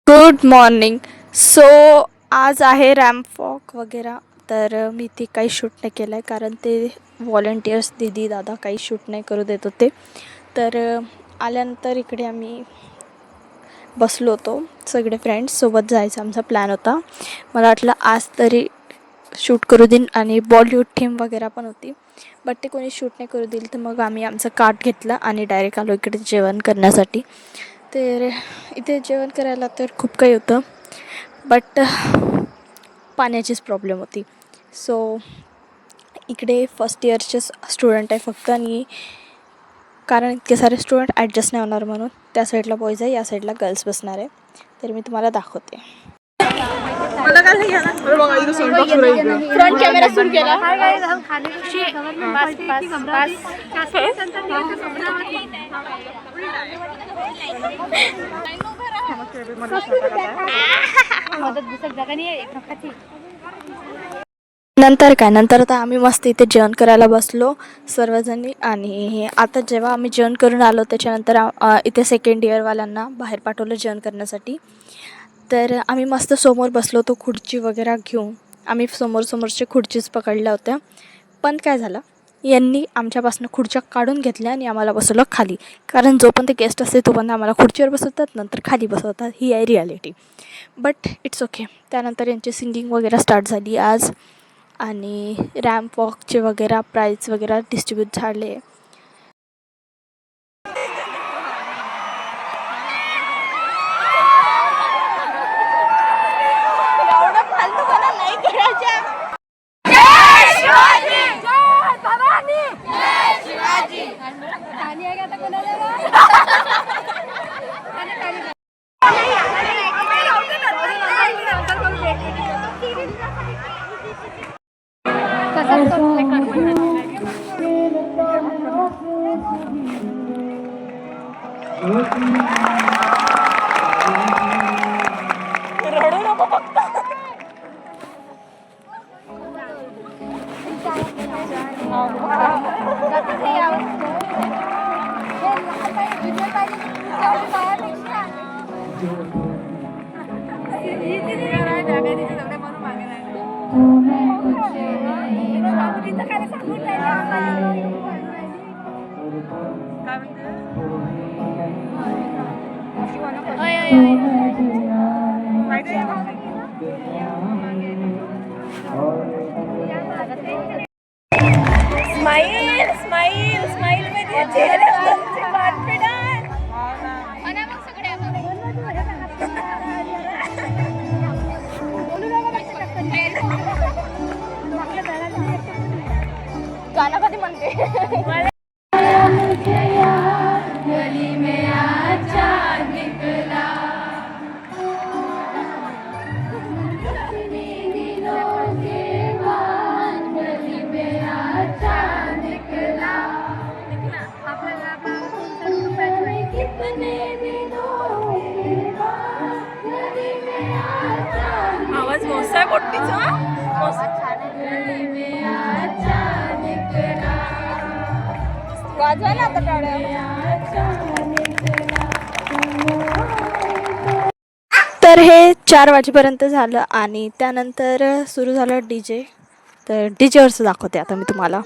Good morning. So आज आहे ramp walk वगैरे. तर मी ते काही शूट नाही केलं आहे कारण ते व्हॉलेंटियर्स दीदी दादा काही शूट नाही करू देत होते. तर आल्यानंतर इकडे आम्ही बसलो होतो सगळे फ्रेंड्ससोबत. जायचा आमचा प्लॅन होता. मला वाटलं आज तरी शूट करू देईन आणि बॉलिवूड थीम वगैरे पण होती. बट ते कोणी शूट नाही करू दिलं. तर मग आम्ही आमचं कार्ट घेतलं आणि डायरेक्ट आलो इकडे जेवण करण्यासाठी. तर इथे जेवण करायला तर खूप काही होतं, बट पाण्याचीच प्रॉब्लेम होती. सो इकडे फर्स्ट इयरचे स्टुडंट आहे फक्त, आणि कारण इतके सारे स्टुडंट ॲडजस्ट नाही होणार म्हणून त्या साईडला बॉईज आहे, या साईडला गर्ल्स बसणार आहे. तर मी तुम्हाला दाखवते. फ्रंट कॅमेरा सुरू केला. नंतर आता आम्ही मस्त इथे जेवण करायला बसलो सर्वजणी. आणि आता जेव्हा आम्ही जेवण करून आलो त्याच्यानंतर इथे सेकंड इयरवाल्यांना बाहेर पाठवलं जेवण करण्यासाठी. तर आम्ही मस्त समोर बसलो होतो खुर्ची वगैरे घेऊन. आम्ही समोरच्या खुर्चीच पकडल्या होत्या. पण काय झालं, यांनी आमच्यापासून खुर्च्या काढून घेतल्या आणि आम्हाला बसवलं खाली. कारण जोपर्यंत गेस्ट असते तोपर्यंत आम्हाला खुर्चीवर बसवतात, नंतर खाली बसवतात. ही आहे रिॲलिटी. But it's okay. त्यानंतर यांची सिंगिंग वगैरे स्टार्ट झाली आज. आणि रॅम्प वॉकचे वगैरे प्राईज वगैरे डिस्ट्रीब्यूट झाले. स्माइल मध्ये चेहऱ्यावरचे कॉन्फिडन्स. गाणं कधी म्हणते. आवाज मोसा आहे पोट्टीचा. वाजवा ना आता टाळ्या. तर हे 4 वाजेपर्यंत झालं आणि त्यानंतर सुरू झालं DJ. तर DJवरचं दाखवते आता मी तुम्हाला.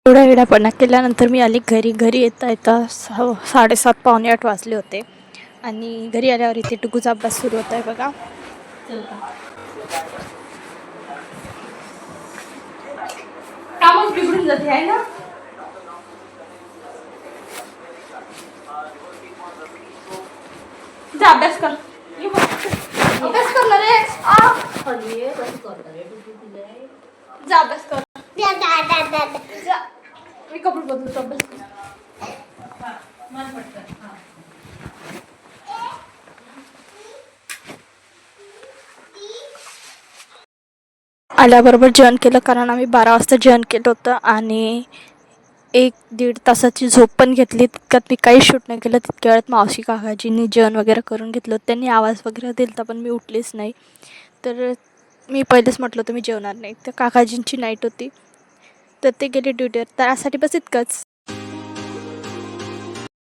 एवढा वेडापणा केल्यानंतर मी आली घरी. घरी येता येता 7:30 पावणे 8 वाजले होते. आणि घरी आल्यावर इथे टुकूचा अभ्यास सुरू होता आहे बघा. कामच बिघडून जाते आहे ना. जा अभ्यास कर. अभ्यास करणार रे. जा अभ्यास कर. जा. मी कपडे बदलतो अभ्यास कर. आल्याबरोबर जेवण केलं कारण आम्ही 12 वाजता जेवण केलं होतं आणि 1-1.5 तासाची झोप पण घेतली. तितक्यात मी काही शूट नाही केलं. तितक्या वेळात मावशी काकाजींनी जेवण वगैरे करून घेतलं. त्यांनी आवाज वगैरे दिला होता पण मी उठलीच नाही. तर मी पहिलेच म्हटलं होतं मी जेवणार नाही. तर काकाजींची नाईट होती तर ते गेले ड्युटीवर. त्यासाठी बस इतकंच.